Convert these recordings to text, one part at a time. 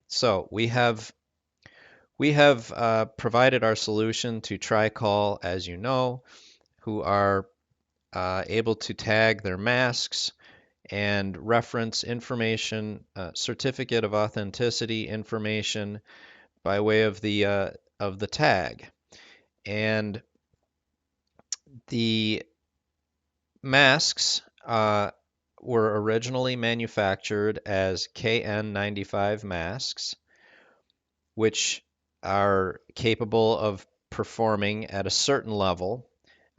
So we have provided our solution to TriCall, as you know, who are able to tag their masks and reference information, certificate of authenticity information by way of the tag. And the masks were originally manufactured as KN95 masks, which are capable of performing at a certain level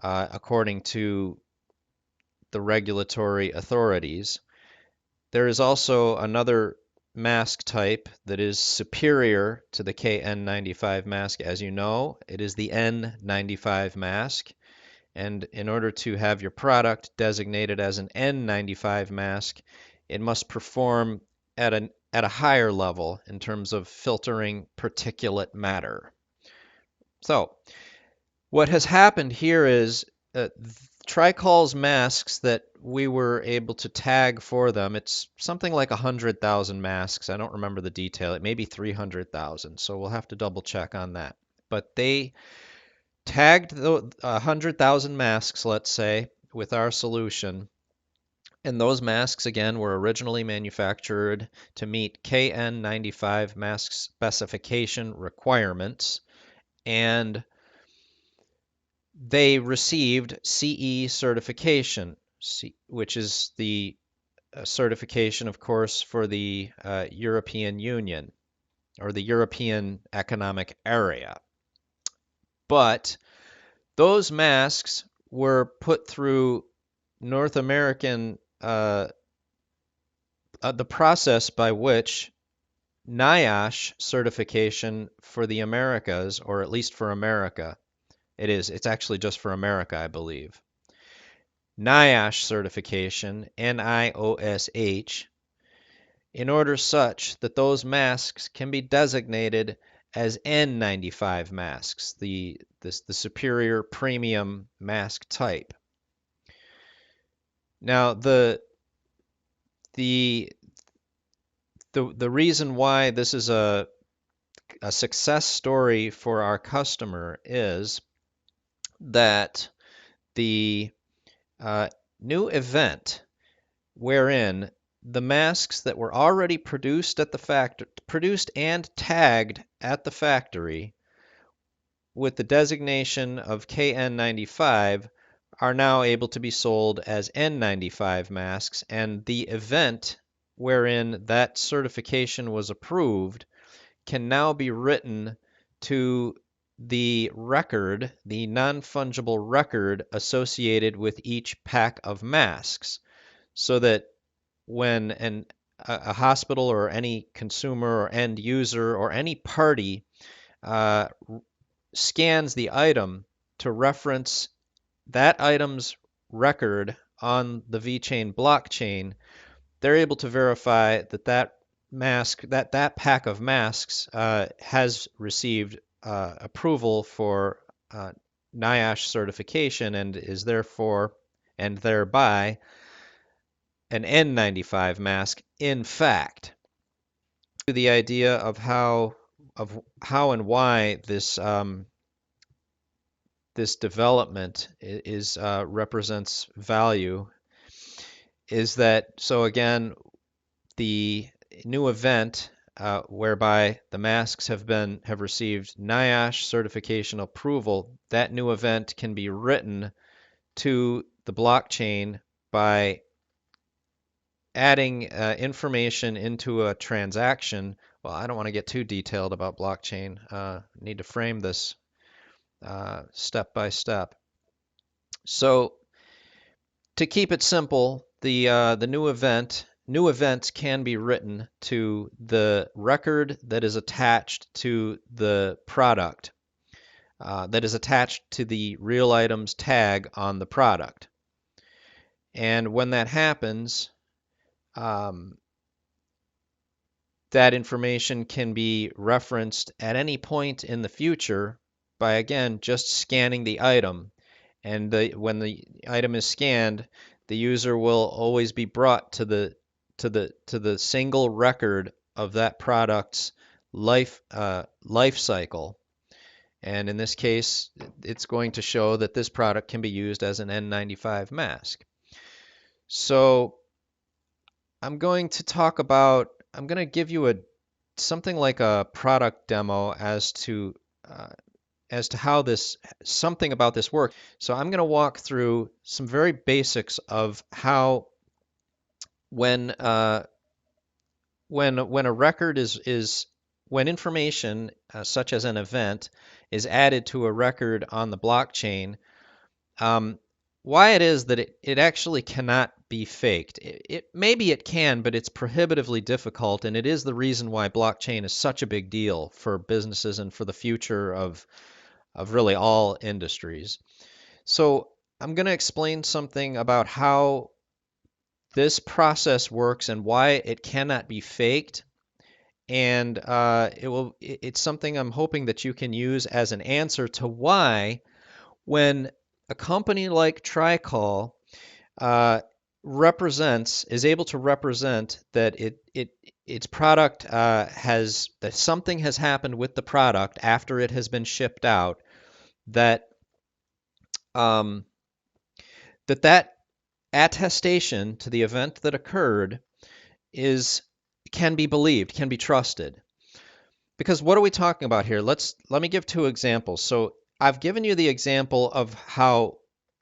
according to the regulatory authorities. There is also another mask type that is superior to the KN95 mask. As you know, it is the N95 mask. And in order to have your product designated as an N95 mask, it must perform at a higher level in terms of filtering particulate matter. So, what has happened here is TriCall's masks that we were able to tag for them, it's something like 100,000 masks. I don't remember the detail. It may be 300,000, so we'll have to double check on that. But they tagged the 100,000 masks, let's say, with our solution. And those masks, again, were originally manufactured to meet KN95 mask specification requirements. And they received CE certification, which is the certification, of course, for the European Union or the European Economic Area. But those masks were put through North American, the process by which NIOSH certification for the Americas, or at least for America, it's actually just for America, I believe. NIOSH certification, NIOSH, in order such that those masks can be designated as N95 masks, the superior premium mask type. Now, the reason why this is a success story for our customer is that the new event wherein the masks that were already produced at the produced and tagged at the factory with the designation of KN95 are now able to be sold as N95 masks, and the event wherein that certification was approved can now be written to the record, the non-fungible record associated with each pack of masks, so that when a hospital or any consumer or end user or any party scans the item to reference that item's record on the VeChain blockchain, they're able to verify that that pack of masks has received approval for NIOSH certification and is therefore and thereby an N95 mask. In fact, the idea of how and why this development represents value is that, so again, the new event whereby the masks have received NIOSH certification approval, that new event can be written to the blockchain by adding information into a transaction. Well, I don't want to get too detailed about blockchain. Need to frame this step by step. So to keep it simple, the new events can be written to the record that is attached to the product, that is attached to the real items tag on the product. And when that happens, that information can be referenced at any point in the future by, again, just scanning the item. And when the item is scanned, the user will always be brought to the single record of that product's life cycle. And in this case, it's going to show that this product can be used as an N95 mask. So I'm going to give you something like a product demo uh, as to how something about this works. So I'm going to walk through some very basics of how when uh, when a record is when information such as an event is added to a record on the blockchain, um, why it is that it actually cannot be faked. Maybe it can, but it's prohibitively difficult, and it is the reason why blockchain is such a big deal for businesses and for the future of really all industries. So I'm going to explain something about how this process works and why it cannot be faked. And it's something I'm hoping that you can use as an answer to why, when a company like Tricall uh, is able to represent that its product that something has happened with the product after it has been shipped out, that um, that attestation to the event that occurred is can be believed, can be trusted. Because what are we talking about here? Let me give two examples. So I've given you the example of how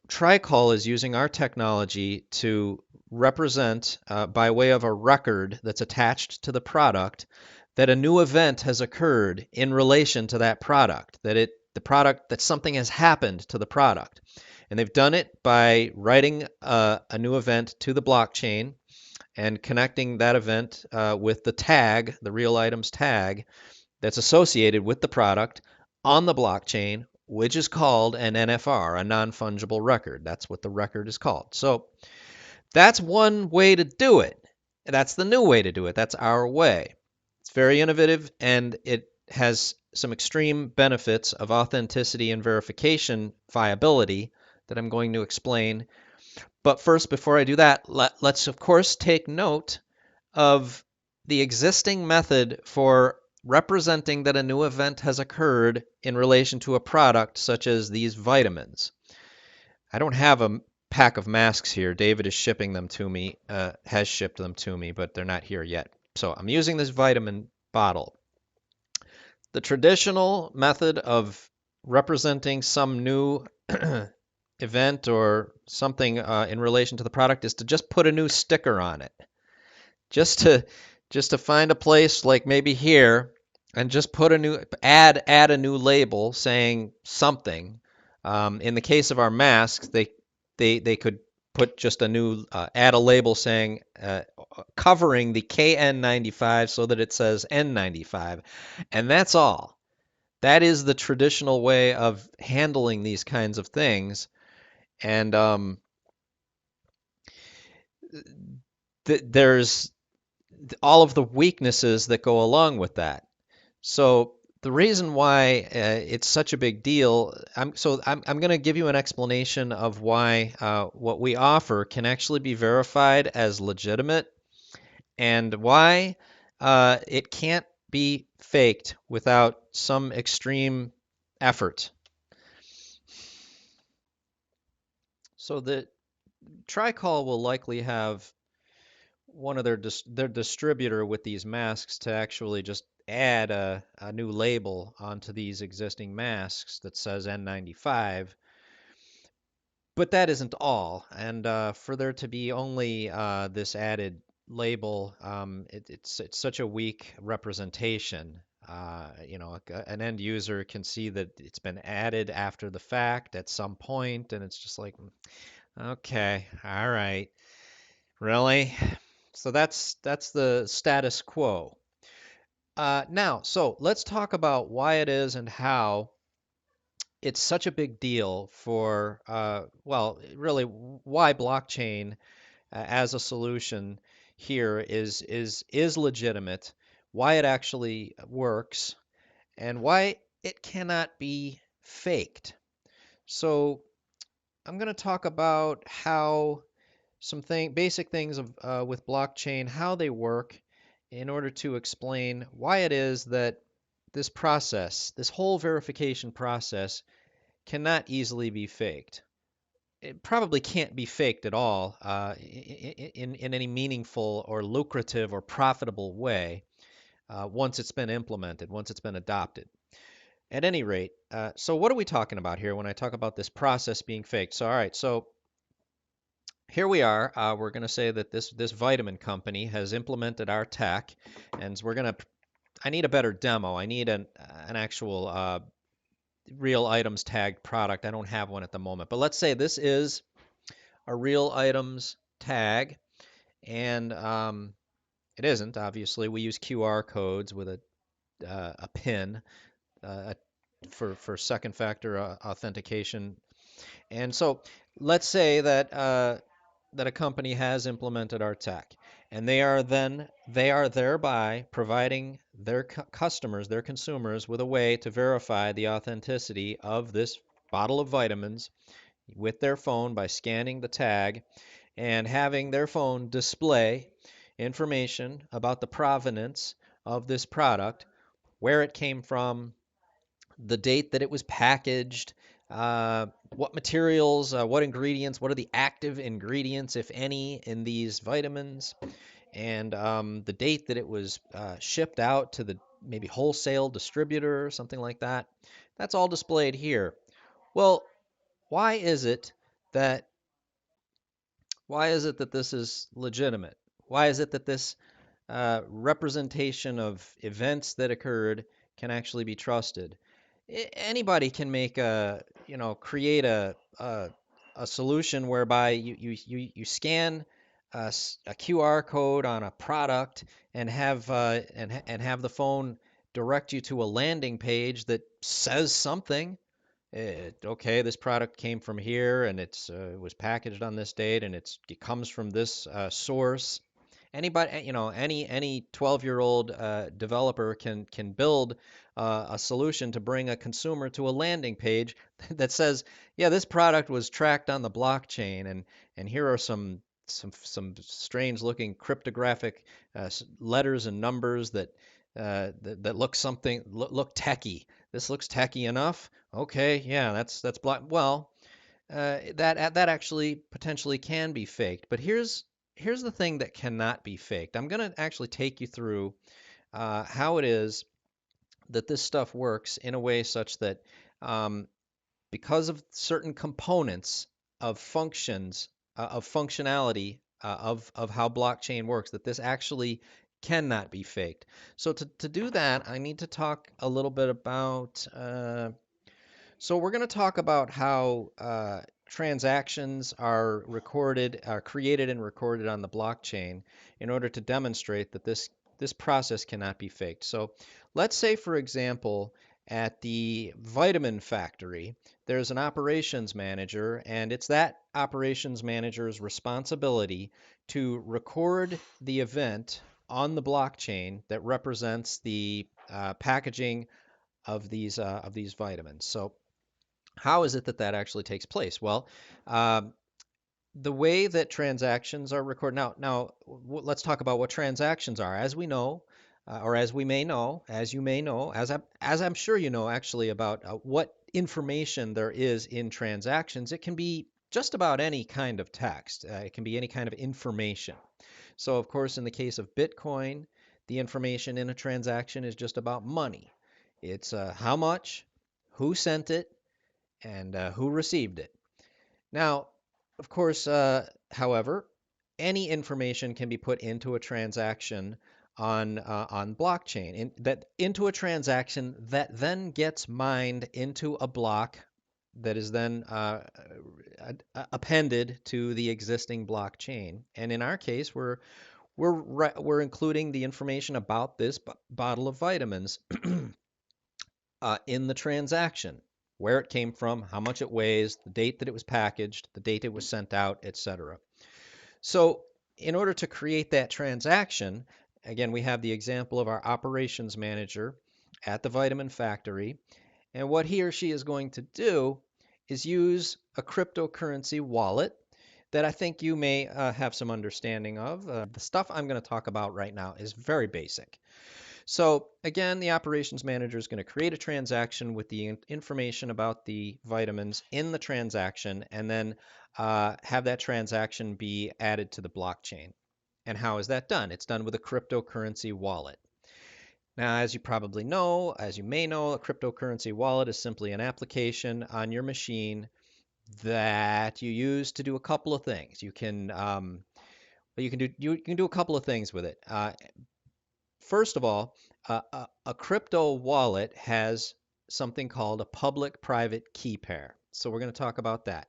Tricall is using our technology to represent, by way of a record that's attached to the product, that a new event has occurred in relation to that product, that something has happened to the product. And they've done it by writing a new event to the blockchain and connecting that event with the tag, the real items tag, that's associated with the product on the blockchain, which is called an NFR, a non-fungible record. That's what the record is called. So that's one way to do it. That's the new way to do it. That's our way. It's very innovative, and it has some extreme benefits of authenticity and verification viability that I'm going to explain. But first, before I do that, let's of course take note of the existing method for representing that a new event has occurred in relation to a product such as these vitamins. I don't have a pack of masks here. David is shipping them to me, has shipped them to me, but they're not here yet. So I'm using this vitamin bottle. The traditional method of representing some new event or something in relation to the product is to just put a new sticker on it. Just to find a place like maybe here and just put add a new label saying something. In the case of our masks, they could put just a new add a label saying covering the KN95 so that it says N95, and that's all. That is the traditional way of handling these kinds of things, and there's all of the weaknesses that go along with that. So the reason why it's such a big deal, I'm going to give you an explanation of why what we offer can actually be verified as legitimate, and why it can't be faked without some extreme effort. So the Tricall will likely have one of their distributor with these masks to actually just add a new label onto these existing masks that says N95. But that isn't all. And for there to be only this added label, it's such a weak representation. An end user can see that it's been added after the fact at some point, and it's just like, okay, all right, really? So that's the status quo. Now, so let's talk about why it is and how it's such a big deal for, well, really, why blockchain as a solution here is legitimate, why it actually works, and why it cannot be faked. So I'm going to talk about how basic things with blockchain, how they work, in order to explain why it is that this process, this whole verification process, cannot easily be faked. It probably can't be faked at all in any meaningful or lucrative or profitable way once it's been implemented, once it's been adopted. At any rate, so what are we talking about here when I talk about this process being faked? So, all right, so here we are. We're going to say that this vitamin company has implemented our tech, and we're going to. I need a better demo. I need an actual real items tagged product. I don't have one at the moment, but let's say this is a real items tag, and it isn't. Obviously, we use QR codes with a PIN uh, for second factor authentication. And so, let's say that a company has implemented our tech, and they are thereby providing their customers, their consumers, with a way to verify the authenticity of this bottle of vitamins with their phone by scanning the tag and having their phone display information about the provenance of this product, where it came from, the date that it was packaged, what materials, what ingredients, what are the active ingredients, if any, in these vitamins, and the date that it was shipped out to the maybe wholesale distributor or something like that. That's all displayed here. Well, why is it that why is it that this is legitimate? Why is it that this representation of events that occurred can actually be trusted? Anybody can make create a solution whereby you scan a QR code on a product and have the phone direct you to a landing page that says something. Okay, this product came from here and it was packaged on this date and it comes from this source. Anybody, any 12-year-old developer can build a solution to bring a consumer to a landing page that says, yeah, this product was tracked on the blockchain, and here are some strange looking cryptographic letters and numbers that look look techie. This looks techie enough. Okay, yeah, that's block. Well, that actually potentially can be faked. But here's the thing that cannot be faked. I'm going to actually take you through how it is that this stuff works in a way such that um, because of certain components of functions of functionality of how blockchain works, that this actually cannot be faked. So to do that, I need to talk a little bit about so we're going to talk about how transactions are created and recorded on the blockchain in order to demonstrate that this process cannot be faked. So let's say, for example, at the vitamin factory, there's an operations manager, and it's that operations manager's responsibility to record the event on the blockchain that represents the packaging of these vitamins. So how is it that that actually takes place? Well, um, the way that transactions are recorded now, let's talk about what transactions are. As we know, or as we may know, as you may know, as I'm sure you know actually about what information there is in transactions, it can be just about any kind of text. It can be any kind of information. So, of course, in the case of Bitcoin, the information in a transaction is just about money. It's how much, who sent it, and who received it. Now, of course, however, any information can be put into a transaction on blockchain, into a transaction that then gets mined into a block that is then appended to the existing blockchain. And in our case, we're including the information about this bottle of vitamins in the transaction, where it came from, how much it weighs, the date that it was packaged, the date it was sent out, etc. So, in order to create that transaction, again, we have the example of our operations manager at the vitamin factory. And what he or she is going to do is use a cryptocurrency wallet that I think you may have some understanding of. The stuff I'm going to talk about right now is very basic. So again, the operations manager is going to create a transaction with the information about the vitamins in the transaction, and then have that transaction be added to the blockchain. And how is that done? It's done with a cryptocurrency wallet. Now, as you probably know, as you may know, a cryptocurrency wallet is simply an application on your machine that you use to do a couple of things. You can do a couple of things with it. First of all, a crypto wallet has something called a public-private key pair. So we're going to talk about that.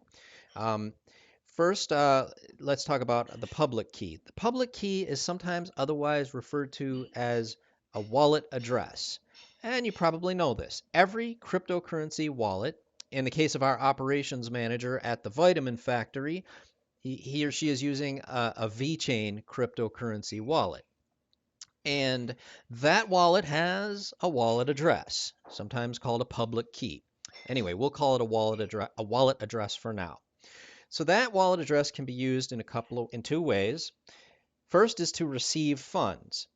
Um, First, let's talk about the public key. The public key is sometimes otherwise referred to as a wallet address. And you probably know this. Every cryptocurrency wallet, in the case of our operations manager at the Vitamin Factory, he or she is using a VeChain cryptocurrency wallet. And that wallet has a wallet address, sometimes called a public key. Anyway, we'll call it a wallet address for now. So that wallet address can be used in two ways. First is to receive funds.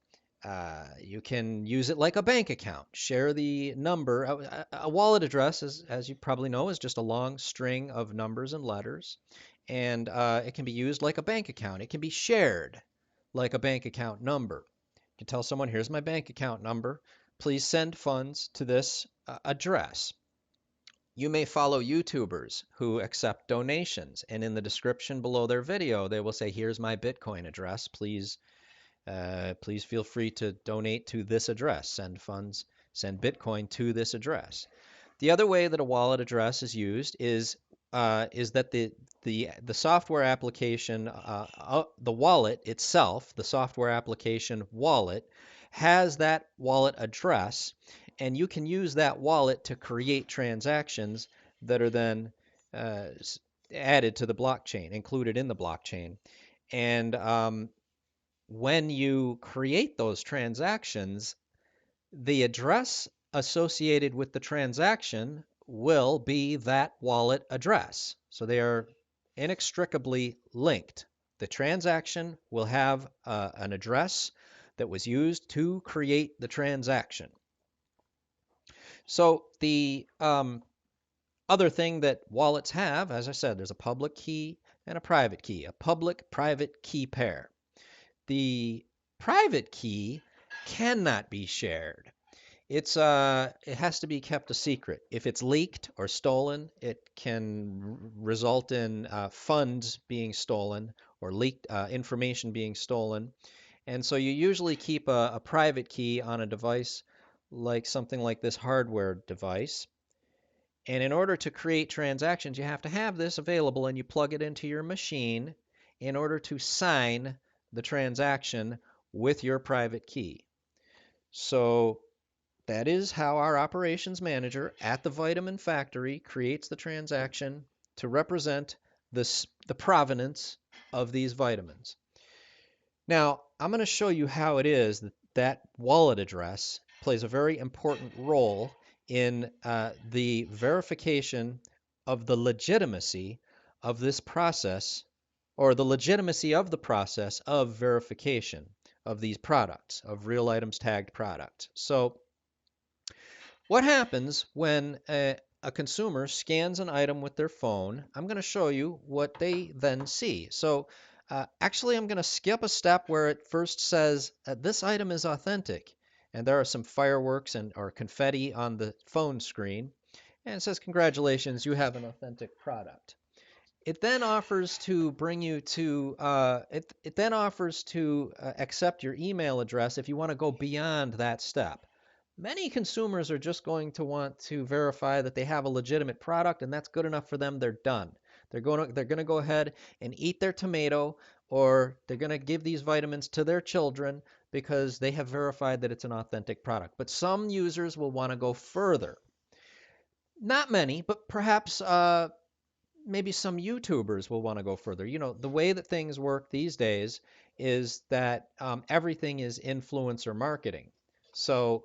You can use it like a bank account. Share the number. A wallet address, as you probably know, is just a long string of numbers and letters, and it can be used like a bank account. It can be shared like a bank account number. You can tell someone, "Here's my bank account number. Please send funds to this address." You may follow YouTubers who accept donations, and in the description below their video, they will say, "Here's my Bitcoin address. Please feel free to donate to this address. Send Bitcoin to this address." The other way that a wallet address is used is that the software application, the wallet itself, the software application wallet, has that wallet address, and you can use that wallet to create transactions that are then uh, added to the blockchain, included in the blockchain. And when you create those transactions, the address associated with the transaction will be that wallet address. So they are inextricably linked. The transaction will have an address that was used to create the transaction. So the other thing that wallets have, as I said, there's a public key and a private key, a public-private key pair. The private key cannot be shared. It has to be kept a secret. If it's leaked or stolen, it can result in funds being stolen or leaked information being stolen. And so you usually keep a private key on a device like something like this hardware device. And in order to create transactions, you have to have this available, and you plug it into your machine in order to sign the transaction with your private key. So that is how our operations manager at the Vitamin Factory creates the transaction to represent the provenance of these vitamins. Now, I'm going to show you how it is that that wallet address plays a very important role in the verification of the legitimacy of this process, or the legitimacy of the process of verification of these products, of real items tagged products. So what happens when a consumer scans an item with their phone? I'm going to show you what they then see. So actually, I'm going to skip a step where it first says this item is authentic. And there are some fireworks or confetti on the phone screen. And it says, "Congratulations, you have an authentic product." It then offers to bring you to, it then offers to accept your email address if you want to go beyond that step. Many consumers are just going to want to verify that they have a legitimate product, and that's good enough for them. They're done. They're going to go ahead and eat their tomato, or they're going to give these vitamins to their children because they have verified that it's an authentic product. But some users will want to go further. Not many, but perhaps maybe some YouTubers will want to go further. You know, the way that things work these days is that everything is influencer marketing. So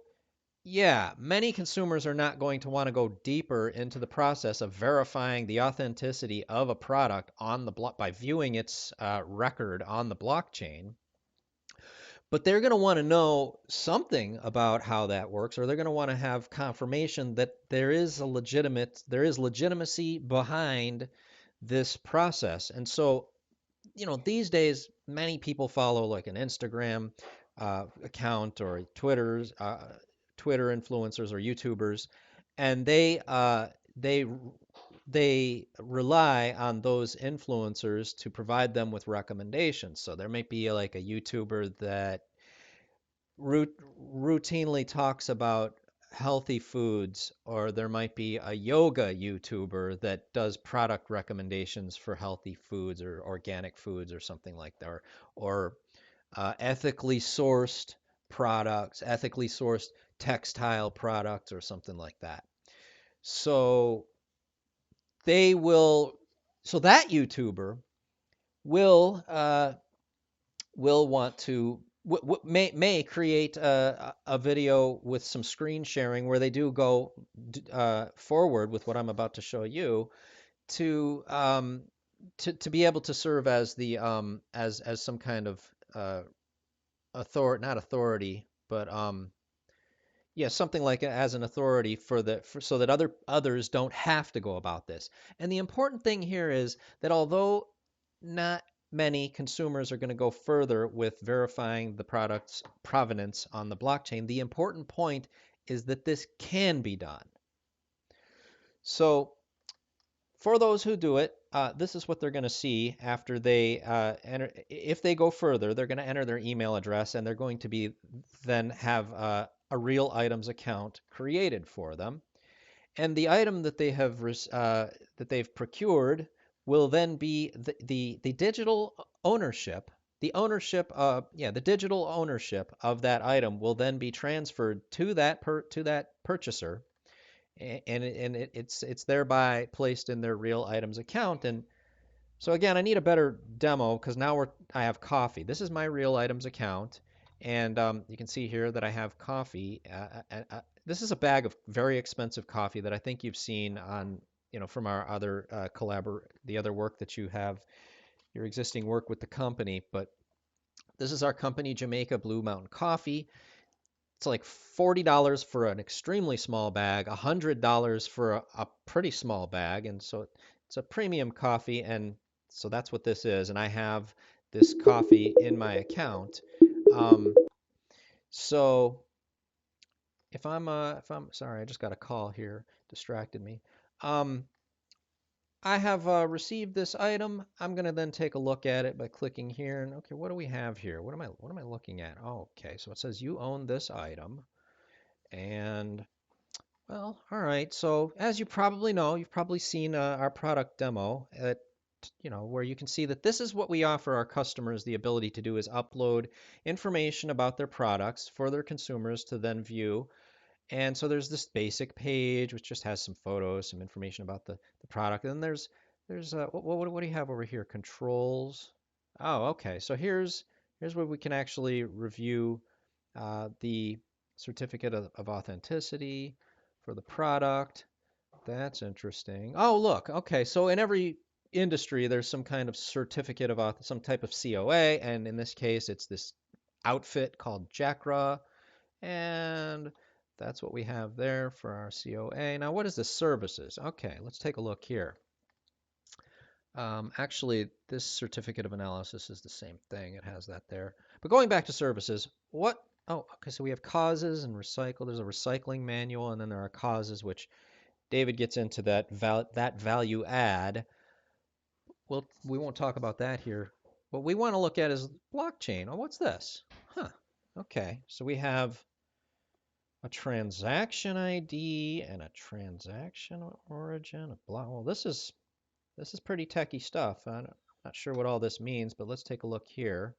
yeah, many consumers are not going to want to go deeper into the process of verifying the authenticity of a product on the block by viewing its record on the blockchain. But they're going to want to know something about how that works, or they're going to want to have confirmation that there is legitimacy behind this process. And so, these days, many people follow like an Instagram account or Twitter influencers or YouTubers, and they rely on those influencers to provide them with recommendations. So there might be like a YouTuber that routinely talks about healthy foods, or there might be a yoga YouTuber that does product recommendations for healthy foods or organic foods or something like that, or ethically sourced products, ethically sourced textile products, or something like that. So they will, so that YouTuber will want to may create a video with some screen sharing where they do go forward with what I'm about to show you to to be able to serve as the as some kind of not authority, but yeah, something like as an authority for so that others don't have to go about this. And the important thing here is that although not many consumers are going to go further with verifying the product's provenance on the blockchain, the important point is that this can be done. So for those who do it, this is what they're going to see after they enter. If they go further, they're going to enter their email address, and they're going to be then have a real items account created for them. And the item that they have that they've procured will then be the digital ownership. The digital ownership of that item will then be transferred to that purchaser, it's thereby placed in their real items account. And so again, I need a better demo because now I have coffee. This is my real items account, and you can see here that I have coffee. This is a bag of very expensive coffee that I think you've seen on, from our other the other work that you have, your existing work with the company. But this is our company, Jamaica Blue Mountain Coffee. It's like $40 for an extremely small bag, $100 for a pretty small bag, and so it's a premium coffee, and so that's what this is. And I have this coffee in my account. Um, so if I'm sorry, I just got a call here, distracted me. Um, I have received this item. I'm going to then take a look at it by clicking here. And okay, what do we have here? What am I looking at? Oh, okay, so it says you own this item. And well, all right. So as you probably know, you've probably seen our product demo at, where you can see that this is what we offer our customers the ability to do is upload information about their products for their consumers to then view. And so there's this basic page which just has some photos, some information about the product. And then there's what do you have over here? Controls. Oh, okay. So here's where we can actually review the certificate of authenticity for the product. That's interesting. Oh, look. Okay. So in every industry, there's some kind of certificate of some type of COA. And in this case, it's this outfit called Jacra. And that's what we have there for our COA. Now, what is the services? Okay, let's take a look here. Actually, this certificate of analysis is the same thing. It has that there. But going back to services, what? Oh, okay. So we have causes and recycle. There's a recycling manual, and then there are causes, which David gets into that value add. Well, we won't talk about that here. What we want to look at is blockchain. Oh, what's this? Huh. Okay. So we have a transaction ID and a transaction origin. A block. Well, this is pretty techy stuff. I'm not sure what all this means, but let's take a look here.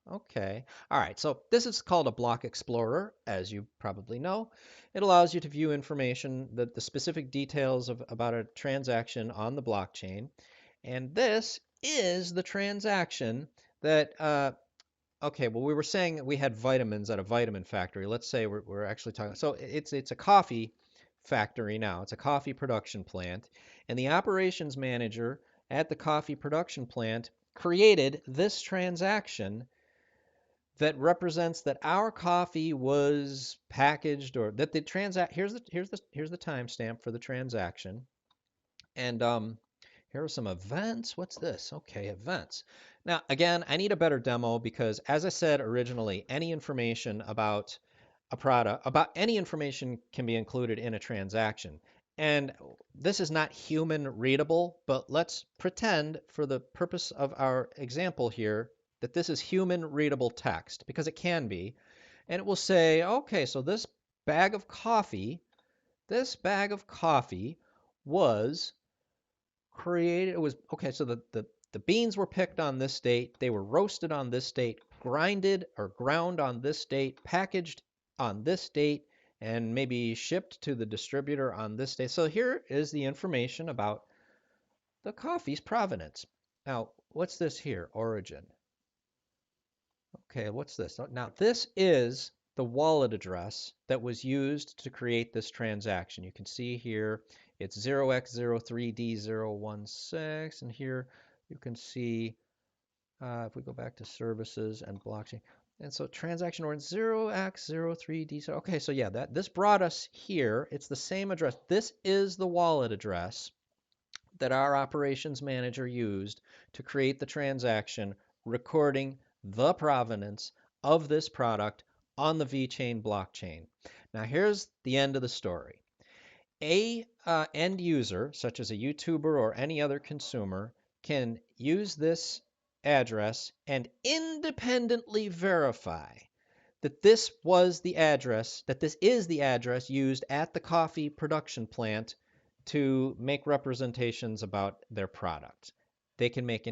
Okay. All right. So this is called a block explorer, as you probably know. It allows you to view information, the specific details about a transaction on the blockchain. And this is the transaction that, okay, well, we were saying we had vitamins at a vitamin factory. Let's say we're actually talking, so it's a coffee factory now. It's a coffee production plant. And the operations manager at the coffee production plant created this transaction that represents that our coffee was packaged or that the transact here's the timestamp for the transaction. And here are some events. What's this? Okay, events. Now, again, I need a better demo because, as I said originally, any information about a product, about any information can be included in a transaction. And this is not human readable, but let's pretend for the purpose of our example here that this is human readable text because it can be. And it will say, okay, so this bag of coffee was created. It was okay. So the beans were picked on this date. They were roasted on this date, grinded or ground on this date, packaged on this date, and maybe shipped to the distributor on this date. So here is the information about the coffee's provenance. Now, what's this here? Origin. Okay, what's this? Now, this is the wallet address that was used to create this transaction. You can see here it's 0x03D016, and here you can see if we go back to services and blockchain. And so transaction origin 0x03D. Okay, so yeah, this brought us here. It's the same address. This is the wallet address that our operations manager used to create the transaction, recording the provenance of this product on the VeChain blockchain. Now, here's the end of the story. A end user, such as a YouTuber or any other consumer, can use this address and independently verify that this was the address, that this is the address used at the coffee production plant to make representations about their product. They can make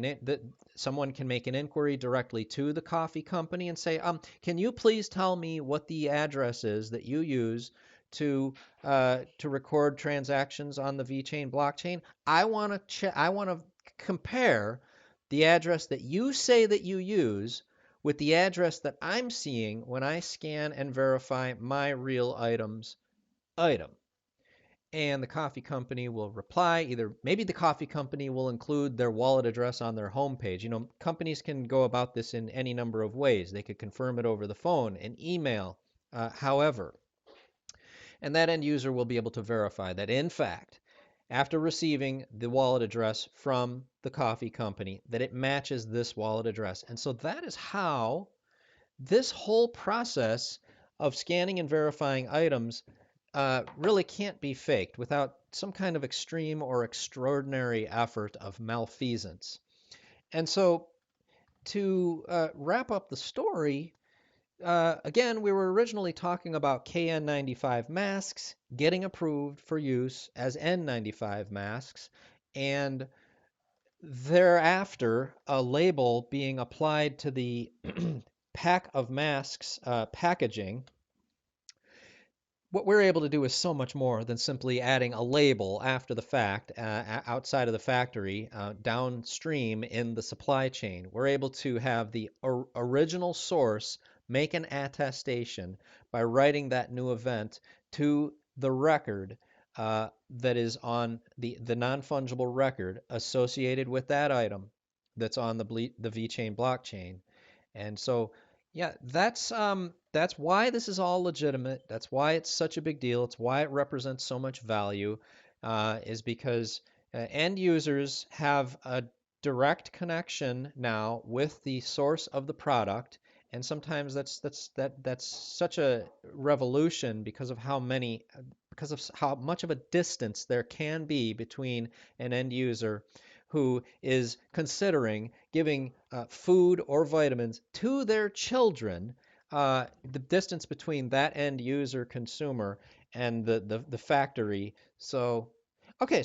someone can make an inquiry directly to the coffee company and say, can you please tell me what the address is that you use to record transactions on the VeChain blockchain? I want to I want to compare the address that you say that you use with the address that I'm seeing when I scan and verify my real item. And the coffee company will reply. Either maybe the coffee company will include their wallet address on their homepage. You know, companies can go about this in any number of ways. They could confirm it over the phone, an email, however. And that end user will be able to verify that, in fact, after receiving the wallet address from the coffee company, that it matches this wallet address. And so that is how this whole process of scanning and verifying items really can't be faked without some kind of extreme or extraordinary effort of malfeasance. And so to wrap up the story, again, we were originally talking about KN95 masks getting approved for use as N95 masks, and thereafter a label being applied to the pack of masks packaging. What we're able to do is so much more than simply adding a label after the fact, outside of the factory, downstream in the supply chain. We're able to have the original source make an attestation by writing that new event to the record that is on the non-fungible record associated with that item that's on the VeChain blockchain. And so, yeah, that's why this is all legitimate. That's why it's such a big deal. It's why it represents so much value, is because end users have a direct connection now with the source of the product, and sometimes that's such a revolution because of how much of a distance there can be between an end user who is considering giving food or vitamins to their children. The distance between that end user consumer and the factory. So, okay,